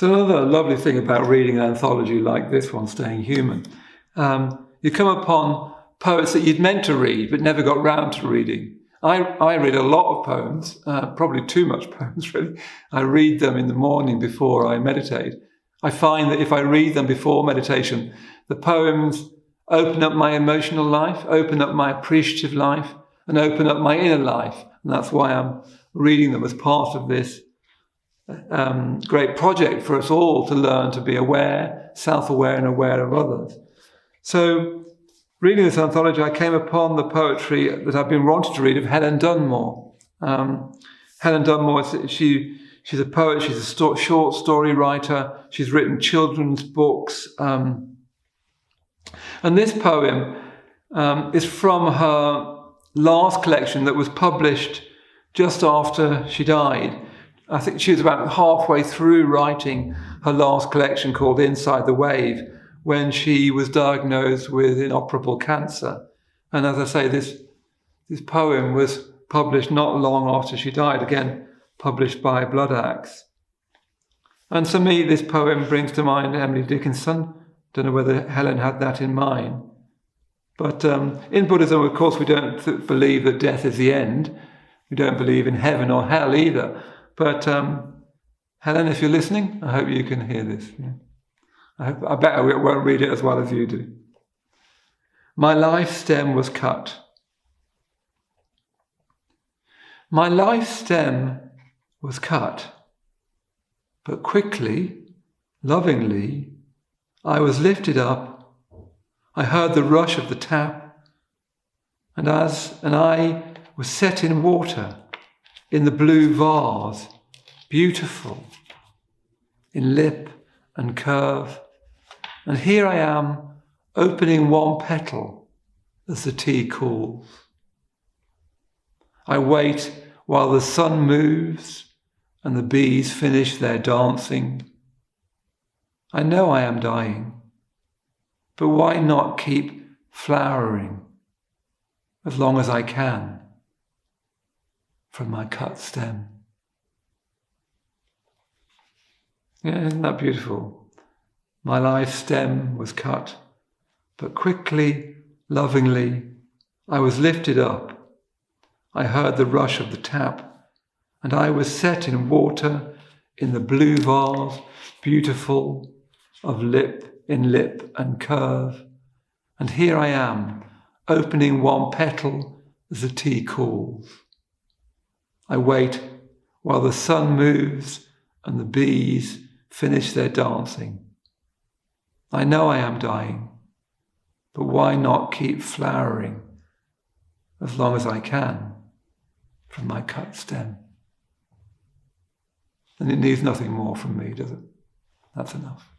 So another lovely thing about reading an anthology like this one, Staying Human, you come upon poets that you'd meant to read but never got round to reading. I read a lot of poems, probably too much poems really. I read them in the morning before I meditate. I find that if I read them before meditation, the poems open up my emotional life, open up my appreciative life, and open up my inner life. And that's why I'm reading them as part of this great project for us all to learn to be aware, self-aware and aware of others. So reading this anthology, I came upon the poetry that I've been wanting to read of Helen Dunmore. Helen Dunmore, she's a poet, she's a short story writer, she's written children's books. And this poem is from her last collection that was published just after she died. I think she was about halfway through writing her last collection called Inside the Wave when she was diagnosed with inoperable cancer. And as I say, this poem was published not long after she died, again, published by Bloodaxe. And to me, this poem brings to mind Emily Dickinson. Don't know whether Helen had that in mind. But in Buddhism, of course, we don't believe that death is the end. We don't believe in heaven or hell either. But Helen, if you're listening, I hope you can hear this. Yeah. I bet I won't read it as well as you do. My life stem was cut. My life stem was cut, but quickly, lovingly, I was lifted up. I heard the rush of the tap, and I was set in water, in the blue vase, beautiful, in lip and curve. And here I am, opening one petal as the tea cools. I wait while the sun moves and the bees finish their dancing. I know I am dying, but why not keep flowering as long as I can from my cut stem? Yeah, isn't that beautiful? My life stem was cut, but quickly, lovingly, I was lifted up. I heard the rush of the tap, and I was set in water in the blue vase, beautiful, of lip in lip and curve. And here I am, opening one petal as the tea cools. I wait while the sun moves and the bees finish their dancing. I know I am dying, but why not keep flowering as long as I can from my cut stem? And it needs nothing more from me, does it? That's enough.